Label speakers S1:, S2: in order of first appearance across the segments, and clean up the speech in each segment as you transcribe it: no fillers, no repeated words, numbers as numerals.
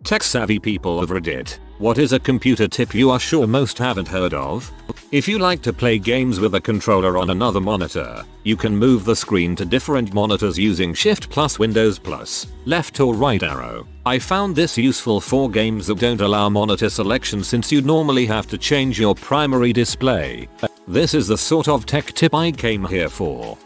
S1: Tech savvy people of Reddit, what is a computer tip you are sure most haven't heard of? If you like to play games with a controller on another monitor, you can move the screen to different monitors using Shift plus Windows plus, left or right arrow. I found this useful for games that don't allow monitor selection since you normally have to change your primary display. This is the sort of tech tip I came here for.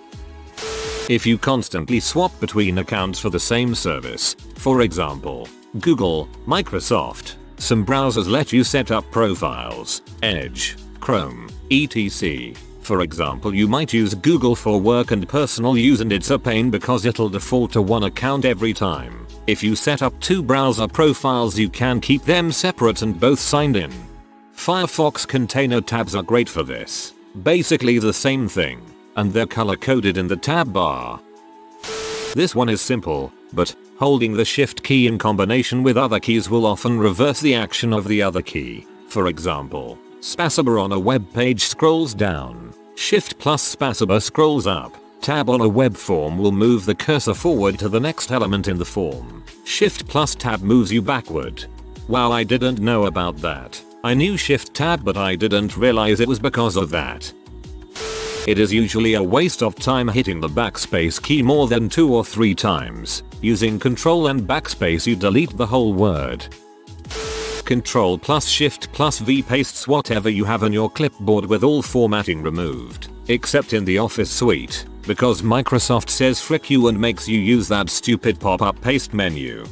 S1: If you constantly swap between accounts for the same service, for example, Google, Microsoft, some browsers let you set up profiles, Edge, Chrome, etc. For example, you might use Google for work and personal use and it's a pain because it'll default to one account every time. If you set up two browser profiles you can keep them separate and both signed in. Firefox container tabs are great for this. Basically the same thing, and they're color coded in the tab bar. This one is simple, but holding the shift key in combination with other keys will often reverse the action of the other key. For example, spacebar on a web page scrolls down, shift plus spacebar scrolls up, tab on a web form will move the cursor forward to the next element in the form, shift plus tab moves you backward. Wow, I didn't know about that. I knew shift tab but I didn't realize it was because of that. It is usually a waste of time hitting the backspace key more than 2 or 3 times. Using Control and backspace you delete the whole word. Control plus Shift plus V pastes whatever you have on your clipboard with all formatting removed, except in the Office suite, because Microsoft says frick you and makes you use that stupid pop-up paste menu.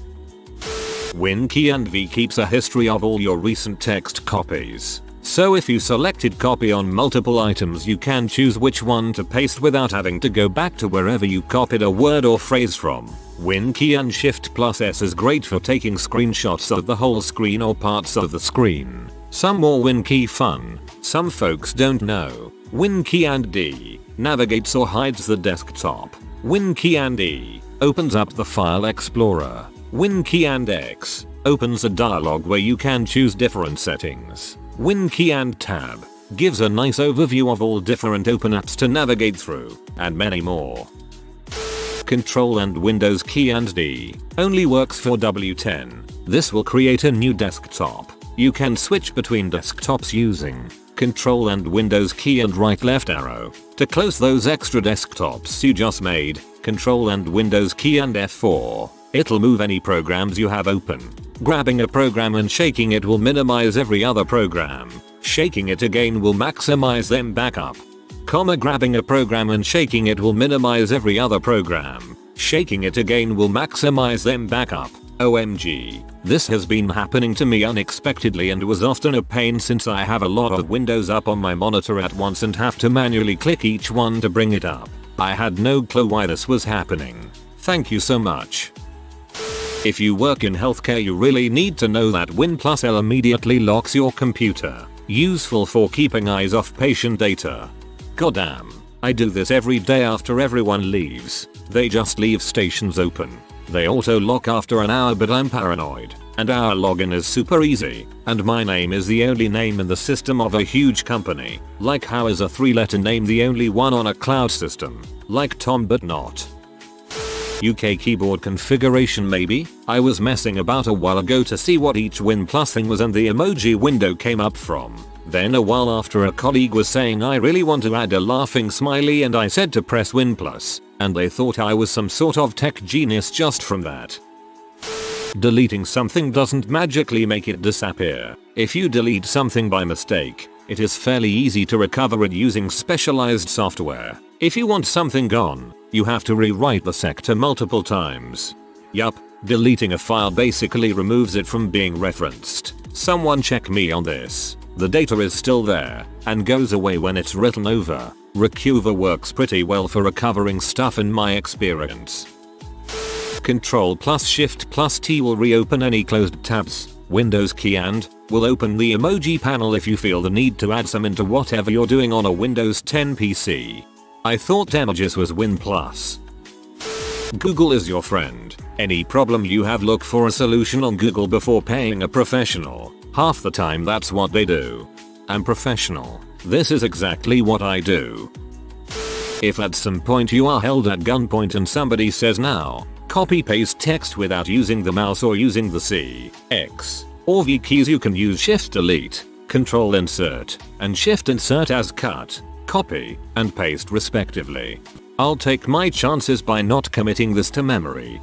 S1: Win key and V keeps a history of all your recent text copies. So if you selected copy on multiple items you can choose which one to paste without having to go back to wherever you copied a word or phrase from. Win key and Shift plus S is great for taking screenshots of the whole screen or parts of the screen. Some more Win key fun. Some folks don't know. Win key and D navigates or hides the desktop. Win key and E opens up the file explorer. Win key and X opens a dialog where you can choose different settings. Win key and tab gives a nice overview of all different open apps to navigate through, and many more. Control and Windows key and D only works for W10. This will create a new desktop. You can switch between desktops using Control and Windows key and right left arrow. To close those extra desktops you just made, Control and Windows key and F4. It'll move any programs you have open. Grabbing a program and shaking it will minimize every other program. Shaking it again will maximize them back up. Grabbing a program and shaking it will minimize every other program. Shaking it again will maximize them back up. OMG. This has been happening to me unexpectedly and was often a pain since I have a lot of windows up on my monitor at once and have to manually click each one to bring it up. I had no clue why this was happening. Thank you so much. If you work in healthcare you really need to know that Win plus L immediately locks your computer. Useful for keeping eyes off patient data. Goddamn. I do this every day after everyone leaves. They just leave stations open. They auto lock after an hour but I'm paranoid. And our login is super easy. And my name is the only name in the system of a huge company. Like how is a 3-letter name the only one on a cloud system? Like Tom but not. UK keyboard configuration maybe? I was messing about a while ago to see what each Win plus thing was and the emoji window came up from. Then a while after a colleague was saying I really want to add a laughing smiley and I said to press Win plus, and they thought I was some sort of tech genius just from that. Deleting something doesn't magically make it disappear. If you delete something by mistake, it is fairly easy to recover it using specialized software. If you want something gone, you have to rewrite the sector multiple times. Yup, deleting a file basically removes it from being referenced. Someone check me on this. The data is still there, and goes away when it's written over. Recover works pretty well for recovering stuff in my experience. Control plus Shift plus T will reopen any closed tabs. Windows key and will open the emoji panel if you feel the need to add some into whatever you're doing on a Windows 10 PC. I thought emojis was Win plus. Google is your friend. Any problem you have look for a solution on Google before paying a professional. Half the time that's what they do. I'm professional. This is exactly what I do. If at some point you are held at gunpoint and somebody says now, Copy paste text without using the mouse or using the C, X, or V keys. You can use Shift Delete, Control Insert, and Shift Insert as cut, copy, and paste respectively. I'll take my chances by not committing this to memory.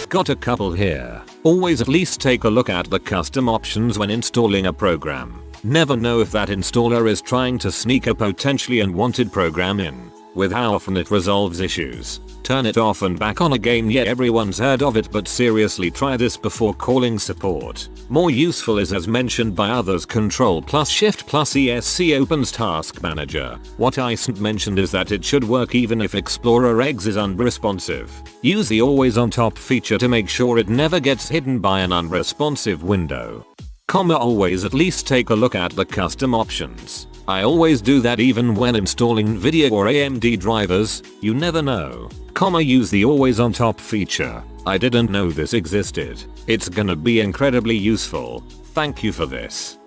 S1: Got a couple here. Always at least take a look at the custom options when installing a program. Never know if that installer is trying to sneak a potentially unwanted program in. With how often it resolves issues. Turn it off and back on again. Yeah, everyone's heard of it, but seriously try this before calling support. More useful is, as mentioned by others, Control plus Shift plus ESC opens Task Manager. What I isn't mentioned is that it should work even if Explorer Eggs is unresponsive. Use the always on top feature to make sure it never gets hidden by an unresponsive window. Always at least take a look at the custom options. I always do that even when installing NVIDIA or AMD drivers. You never know. Use the always on top feature. I didn't know this existed. It's gonna be incredibly useful. Thank you for this.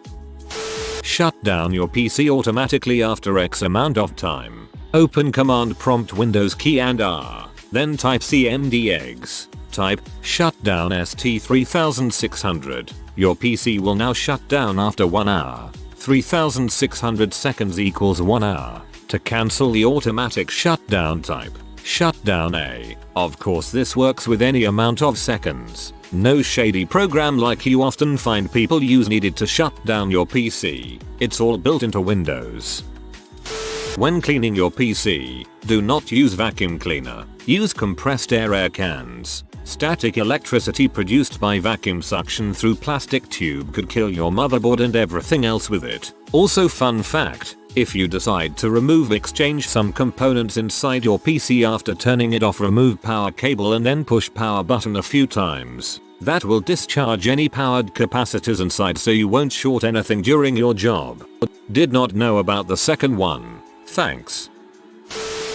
S1: Shut down your PC automatically after X amount of time. Open command prompt Windows key and R. Then type cmd eggs. Type shutdown ST3600. Your PC will now shut down after 1 hour. 3600 seconds equals 1 hour. To cancel the automatic shutdown, type shutdown A. Of course this works with any amount of seconds. No shady program like you often find people use needed to shut down your PC. It's all built into Windows. When cleaning your PC, do not use vacuum cleaner. Use compressed air cans. Static electricity produced by vacuum suction through plastic tube could kill your motherboard and everything else with it. Also, fun fact, if you decide to exchange some components inside your PC after turning it off, remove power cable and then push power button a few times. That will discharge any powered capacitors inside so you won't short anything during your job. Did not know about the second one. Thanks.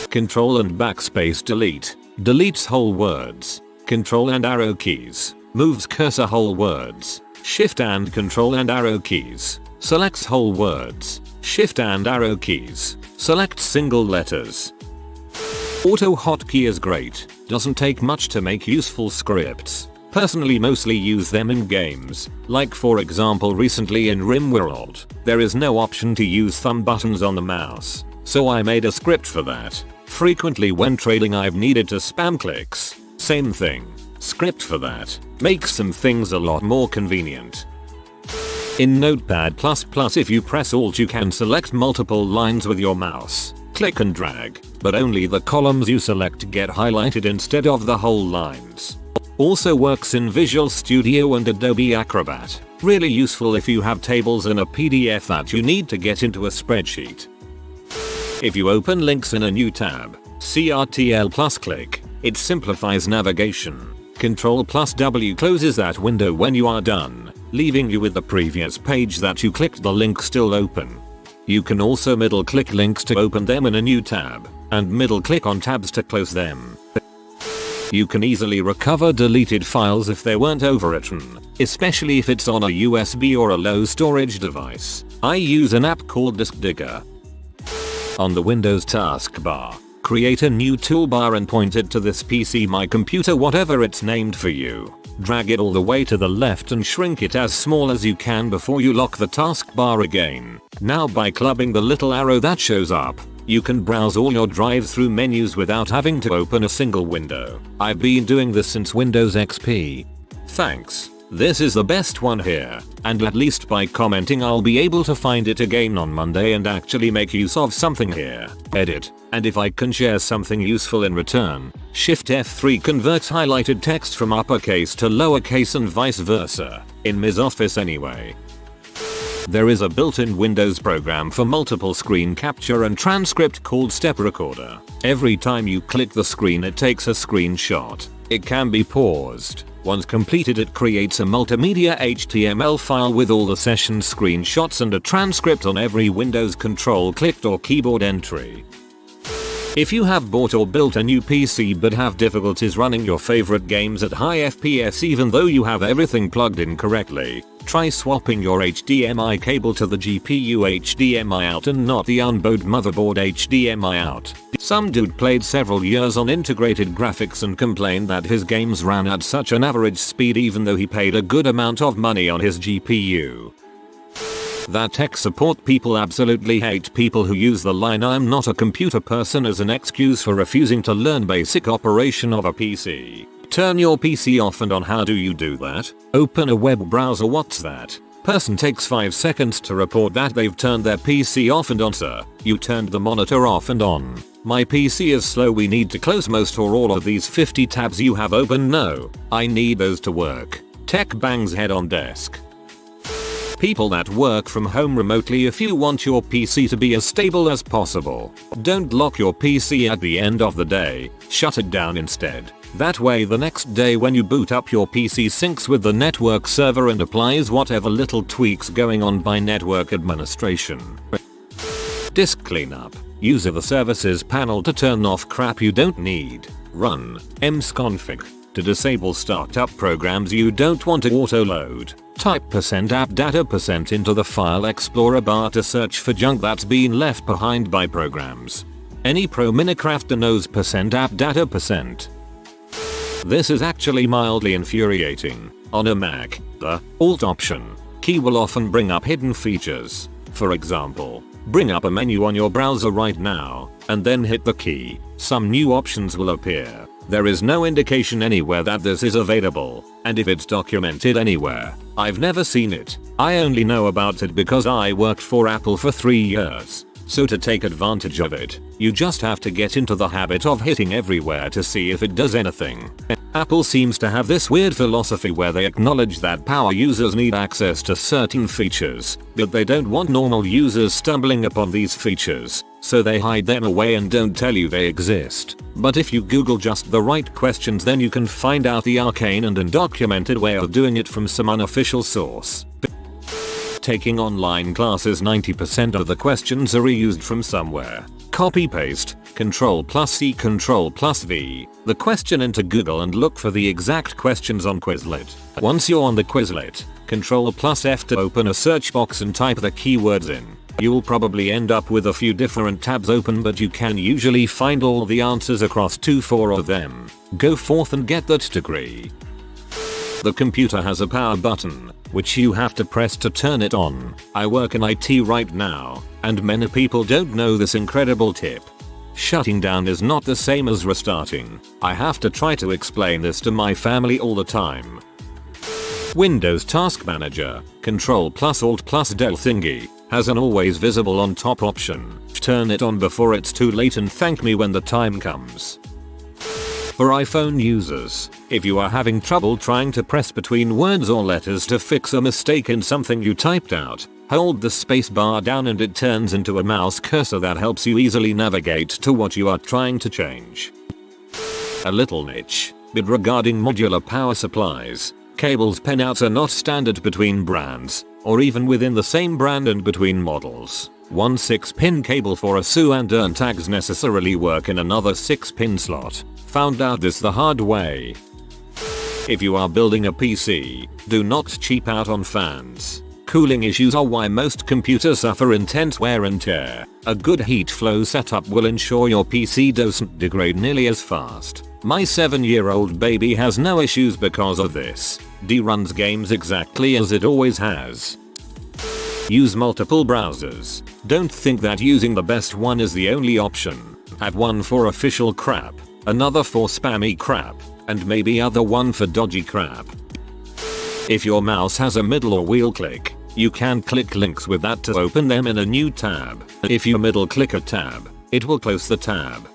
S1: Control and backspace delete. Deletes whole words. Control and arrow keys. Moves cursor whole words. Shift and control and arrow keys. Selects whole words. Shift and arrow keys. Select single letters. Auto hotkey is great. Doesn't take much to make useful scripts. Personally mostly use them in games. Like for example recently in RimWorld, there is no option to use thumb buttons on the mouse. So I made a script for that. Frequently when trading I've needed to spam clicks. Same thing. Script for that. Makes some things a lot more convenient. In Notepad++, if you press Alt you can select multiple lines with your mouse. Click and drag, but only the columns you select get highlighted instead of the whole lines. Also works in Visual Studio and Adobe Acrobat. Really useful if you have tables in a PDF that you need to get into a spreadsheet. If you open links in a new tab, CTRL+ click, it simplifies navigation. Ctrl+W closes that window when you are done, leaving you with the previous page that you clicked the link still open. You can also middle click links to open them in a new tab, and middle click on tabs to close them. You can easily recover deleted files if they weren't overwritten, especially if it's on a USB or a low storage device. I use an app called Disk Digger. On the Windows taskbar, create a new toolbar and point it to this PC, my computer, whatever it's named for you. Drag it all the way to the left and shrink it as small as you can before you lock the taskbar again. Now by clubbing the little arrow that shows up, you can browse all your drive-through menus without having to open a single window. I've been doing this since Windows XP. Thanks. This is the best one here, and at least by commenting I'll be able to find it again on Monday and actually make use of something here. Edit. And if I can share something useful in return, Shift F3 converts highlighted text from uppercase to lowercase and vice versa. In Ms. Office anyway. There is a built-in Windows program for multiple screen capture and transcript called Step Recorder. Every time you click the screen it takes a screenshot. It can be paused. Once completed it creates a multimedia HTML file with all the session screenshots and a transcript on every Windows control clicked or keyboard entry. If you have bought or built a new PC but have difficulties running your favorite games at high FPS even though you have everything plugged in correctly, Try swapping your HDMI cable to the GPU HDMI out and not the onboard motherboard HDMI out. Some dude played several years on integrated graphics and complained that his games ran at such an average speed even though he paid a good amount of money on his GPU. That tech support people absolutely hate people who use the line "I'm not a computer person" as an excuse for refusing to learn basic operation of a PC. Turn your PC off and on. How do you do that? Open a web browser. What's that? Person takes 5 seconds to report that they've turned their PC off and on. Sir, you turned the monitor off and on. My PC is slow. We need to close most or all of these 50 tabs you have open. No, I need those to work. Tech bangs head on desk. People that work from home remotely, if you want your PC to be as stable as possible, don't lock your PC at the end of the day, shut it down instead. That way the next day when you boot up your PC syncs with the network server and applies whatever little tweaks going on by network administration. Disk cleanup. Use the services panel to turn off crap you don't need. Run msconfig to disable startup programs you don't want to auto-load. Type %appdata% into the file explorer bar to search for junk that's been left behind by programs. Any pro Minecrafter knows %appdata%. This is actually mildly infuriating. On a Mac, the Alt option key will often bring up hidden features. For example, bring up a menu on your browser right now, and then hit the key. Some new options will appear. There is no indication anywhere that this is available, and if it's documented anywhere, I've never seen it. I only know about it because I worked for Apple for 3 years. So to take advantage of it, you just have to get into the habit of hitting everywhere to see if it does anything. Apple seems to have this weird philosophy where they acknowledge that power users need access to certain features, but they don't want normal users stumbling upon these features, so they hide them away and don't tell you they exist. But if you Google just the right questions, then you can find out the arcane and undocumented way of doing it from some unofficial source. Taking online classes, 90% of the questions are reused from somewhere. Copy paste, Ctrl+C Ctrl+V, the question into Google and look for the exact questions on Quizlet. Once you're on the Quizlet, Ctrl+F to open a search box and type the keywords in. You'll probably end up with a few different tabs open, but you can usually find all the answers across 2-4 of them. Go forth and get that degree. The computer has a power button, which you have to press to turn it on. I work in IT right now, and many people don't know this incredible tip. Shutting down is not the same as restarting. I have to try to explain this to my family all the time. Windows Task Manager, Ctrl+Alt+Del thingy, has an always visible on top option. Turn it on before it's too late and thank me when the time comes. For iPhone users, if you are having trouble trying to press between words or letters to fix a mistake in something you typed out, hold the space bar down and it turns into a mouse cursor that helps you easily navigate to what you are trying to change. A little niche, but regarding modular power supplies, cables pinouts are not standard between brands, or even within the same brand and between models. One 6-pin cable for a SU and ERN tags necessarily work in another 6-pin slot. Found out this the hard way. If you are building a PC, do not cheap out on fans. Cooling issues are why most computers suffer intense wear and tear. A good heat flow setup will ensure your PC doesn't degrade nearly as fast. My 7-year-old baby has no issues because of this. Runs games exactly as it always has. Use multiple browsers. Don't think that using the best one is the only option. Have one for official crap, another for spammy crap, and maybe other one for dodgy crap. If your mouse has a middle or wheel click, you can click links with that to open them in a new tab. If you middle click a tab, it will close the tab.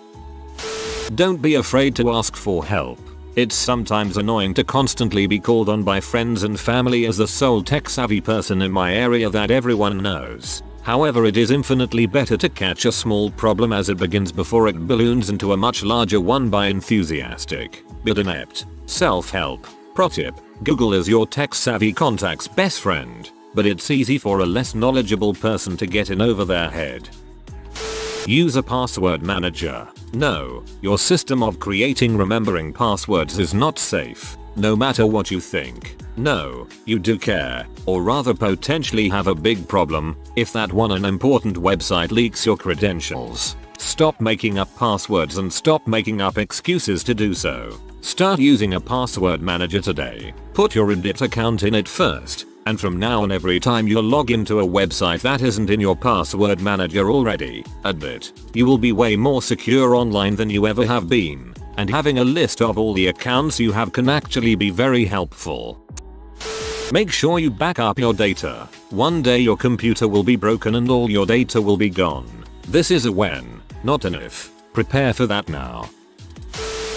S1: Don't be afraid to ask for help. It's sometimes annoying to constantly be called on by friends and family as the sole tech-savvy person in my area that everyone knows. However, it is infinitely better to catch a small problem as it begins before it balloons into a much larger one by enthusiastic, but inept, self-help. Pro tip: Google is your tech-savvy contact's best friend, but it's easy for a less knowledgeable person to get in over their head. Use a password manager. No, your system of remembering passwords is not safe. No matter what you think, no, you do care, or rather potentially have a big problem, if that one unimportant website leaks your credentials. Stop making up passwords and stop making up excuses to do so. Start using a password manager today. Put your Reddit account in it first, and from now on every time you log into a website that isn't in your password manager already, admit, you will be way more secure online than you ever have been, and having a list of all the accounts you have can actually be very helpful. Make sure you back up your data. One day your computer will be broken and all your data will be gone. This is a when, not an if. Prepare for that now.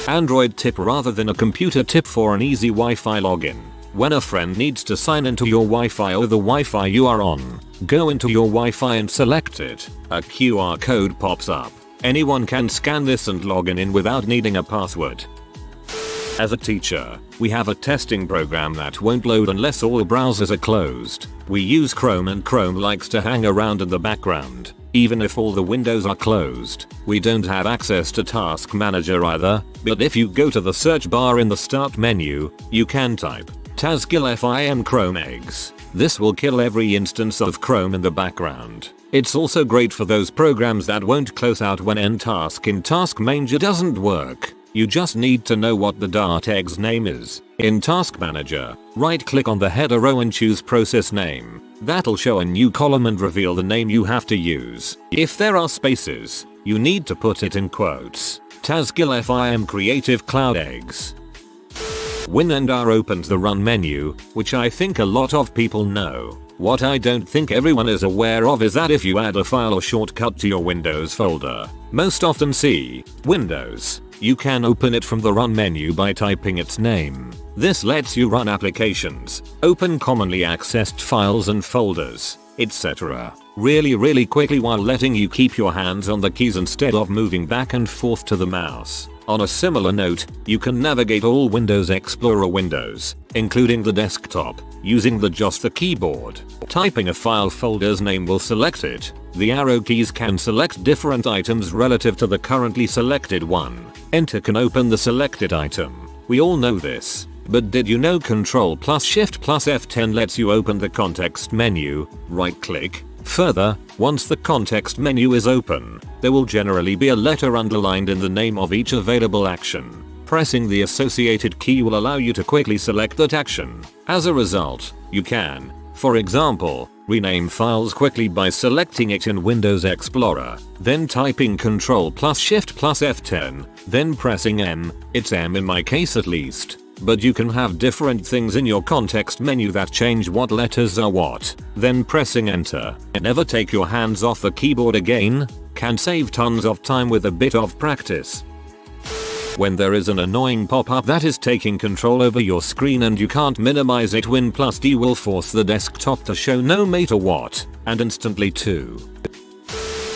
S1: Android tip rather than a computer tip for an easy Wi-Fi login. When a friend needs to sign into your Wi-Fi or the Wi-Fi you are on, go into your Wi-Fi and select it. A QR code pops up. Anyone can scan this and log in without needing a password. As a teacher, we have a testing program that won't load unless all browsers are closed. We use Chrome and Chrome likes to hang around in the background. Even if all the windows are closed, we don't have access to Task Manager either, but if you go to the search bar in the start menu, you can type taskillfim Chrome eggs. This will kill every instance of Chrome in the background. It's also great for those programs that won't close out when ntask in Task Manager doesn't work. You just need to know what the Dart egg's name is. In Task Manager, right click on the header row and choose process name. That'll show a new column and reveal the name you have to use. If there are spaces, you need to put it in quotes. taskillfim Creative Cloud eggs. WinRAR opens the run menu, which I think a lot of people know. What I don't think everyone is aware of is that if you add a file or shortcut to your Windows folder, most often see Windows, you can open it from the run menu by typing its name. This lets you run applications, open commonly accessed files and folders, etc. really quickly while letting you keep your hands on the keys instead of moving back and forth to the mouse. On a similar note, you can navigate all Windows Explorer windows, including the desktop, using just the keyboard. Typing a file folder's name will select it. The arrow keys can select different items relative to the currently selected one. Enter can open the selected item. We all know this, but did you know Ctrl plus Shift plus F10 lets you open the context menu? Right click. Further, once the context menu is open, there will generally be a letter underlined in the name of each available action. Pressing the associated key will allow you to quickly select that action. As a result, you can, for example, rename files quickly by selecting it in Windows Explorer, then typing Ctrl plus Shift plus F10, then pressing M, it's M in my case at least. But you can have different things in your context menu that change what letters are what. Then pressing enter, and never take your hands off the keyboard again, can save tons of time with a bit of practice. When there is an annoying pop-up that is taking control over your screen and you can't minimize it, Win+D will force the desktop to show no matter what, and instantly too.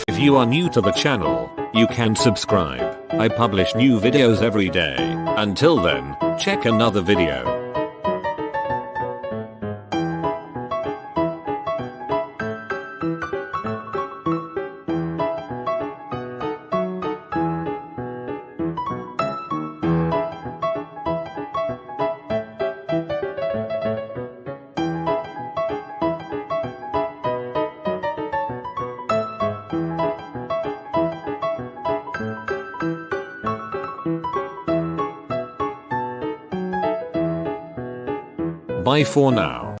S1: If you are new to the channel, you can subscribe. I publish new videos every day. Until then, check another video. Bye for now.